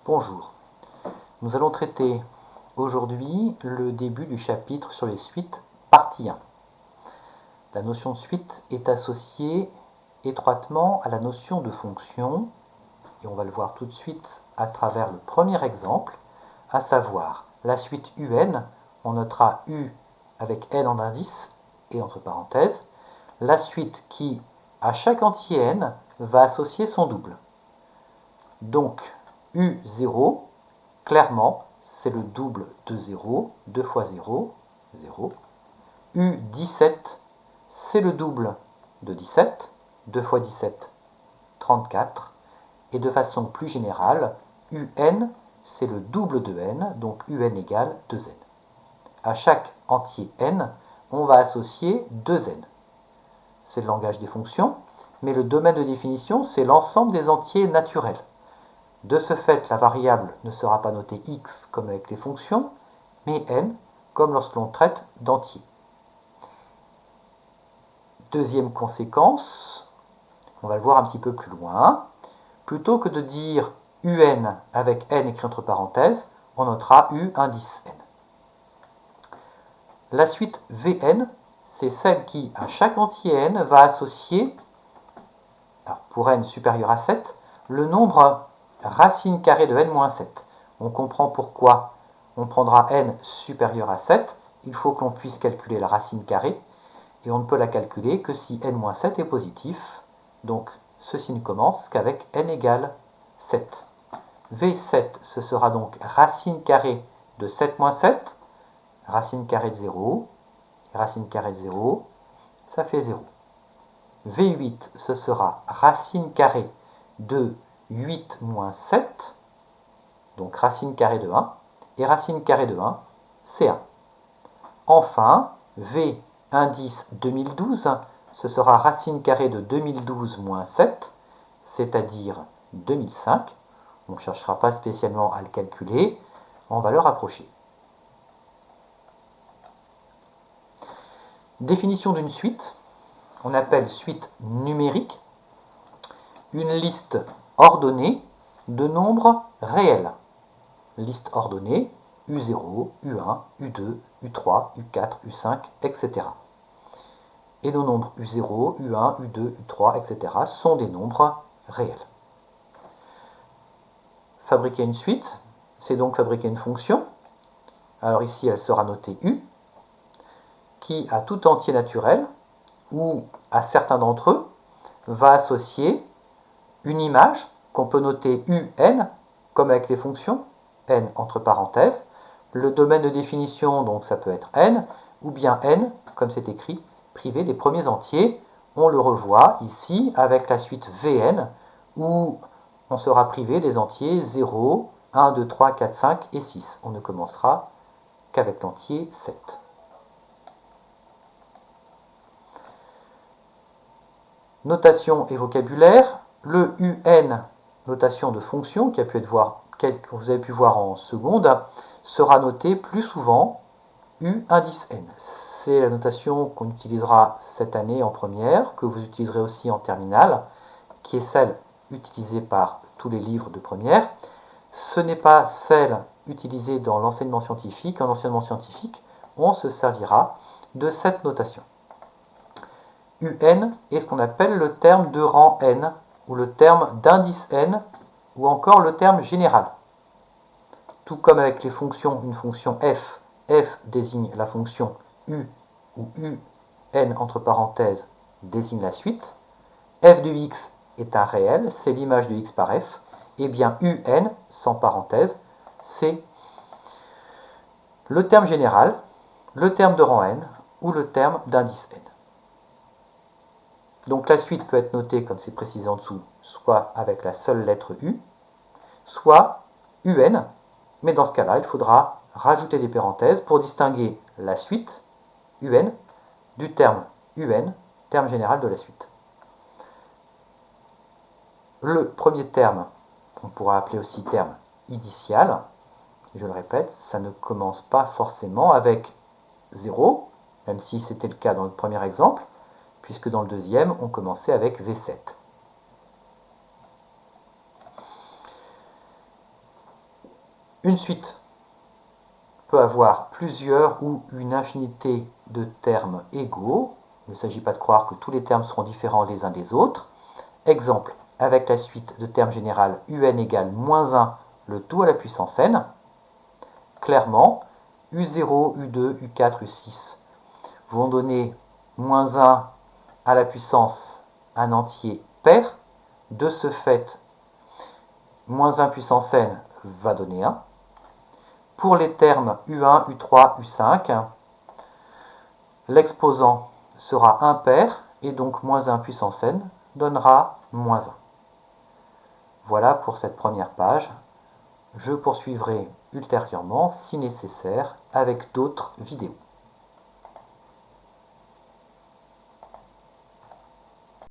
Bonjour, nous allons traiter aujourd'hui le début du chapitre sur les suites, partie 1. La notion de suite est associée étroitement à la notion de fonction, et on va le voir tout de suite à travers le premier exemple, à savoir la suite UN, on notera U avec N en indice et entre parenthèses, la suite qui, à chaque entier N, va associer son double. Donc, U0, clairement, c'est le double de 0, 2 fois 0, 0. U17, c'est le double de 17, 2 fois 17, 34. Et de façon plus générale, UN, c'est le double de n, donc UN égale 2n. À chaque entier n, on va associer 2n. C'est le langage des fonctions, mais le domaine de définition, c'est l'ensemble des entiers naturels. De ce fait, la variable ne sera pas notée x comme avec les fonctions, mais n comme lorsque l'on traite d'entiers. Deuxième conséquence, on va le voir un petit peu plus loin. Plutôt que de dire un avec n écrit entre parenthèses, on notera u indice n. La suite vn, c'est celle qui, à chaque entier n, va associer, alors pour n supérieur à 7, le nombre racine carrée de n-7. On comprend pourquoi on prendra n supérieur à 7. Il faut que l'on puisse calculer la racine carrée, et on ne peut la calculer que si n-7 est positif. Donc, ceci ne commence qu'avec n égale 7. V7, ce sera donc racine carrée de 7 moins 7, racine carrée de 0, racine carrée de 0, ça fait 0. V8, ce sera racine carrée de 8 moins 7, donc racine carrée de 1, et racine carrée de 1, c'est 1. Enfin, V indice 2012, ce sera racine carrée de 2012 moins 7, c'est-à-dire 2005. On ne cherchera pas spécialement à le calculer, on va le rapprocher. Définition d'une suite, on appelle suite numérique une liste ordonnée de nombres réels. Liste ordonnée U0, U1, U2, U3, U4, U5, etc. Et nos nombres U0, U1, U2, U3, etc. sont des nombres réels. Fabriquer une suite, c'est donc fabriquer une fonction. Alors ici, elle sera notée U, qui à tout entier naturel, ou à certains d'entre eux, va associer une image qu'on peut noter UN, comme avec les fonctions, n entre parenthèses, le domaine de définition, donc ça peut être n, ou bien n, comme c'est écrit, privé des premiers entiers. On le revoit ici avec la suite Vn, où on sera privé des entiers 0, 1, 2, 3, 4, 5 et 6. On ne commencera qu'avec l'entier 7. Notation et vocabulaire. Le UN, notation de fonction, que vous avez pu voir en seconde, sera noté plus souvent U indice n. C'est la notation qu'on utilisera cette année en première, que vous utiliserez aussi en terminale, qui est celle utilisée par tous les livres de première. Ce n'est pas celle utilisée dans l'enseignement scientifique. En enseignement scientifique, on se servira de cette notation. UN est ce qu'on appelle le terme de rang n, ou le terme d'indice n, ou encore le terme général. Tout comme avec les fonctions, une fonction f, f désigne la fonction u, ou un entre parenthèses désigne la suite. F de x est un réel, c'est l'image de x par f, et bien un, sans parenthèse, c'est le terme général, le terme de rang n, ou le terme d'indice n. Donc la suite peut être notée, comme c'est précisé en dessous, soit avec la seule lettre U, soit UN, mais dans ce cas-là, il faudra rajouter des parenthèses pour distinguer la suite, UN, du terme UN, terme général de la suite. Le premier terme, on pourra appeler aussi terme initial, je le répète, ça ne commence pas forcément avec 0, même si c'était le cas dans le premier exemple, puisque dans le deuxième, on commençait avec V7. Une suite peut avoir plusieurs ou une infinité de termes égaux. Il ne s'agit pas de croire que tous les termes seront différents les uns des autres. Exemple, avec la suite de termes général un égale moins 1, le tout à la puissance n. Clairement, u0, u2, u4, u6 vont donner moins 1 à la puissance un entier pair. De ce fait, moins 1 puissance n va donner 1. Pour les termes u1, u3, u5, l'exposant sera impair et donc moins 1 puissance n donnera moins 1. Voilà pour cette première page. Je poursuivrai ultérieurement, si nécessaire, avec d'autres vidéos.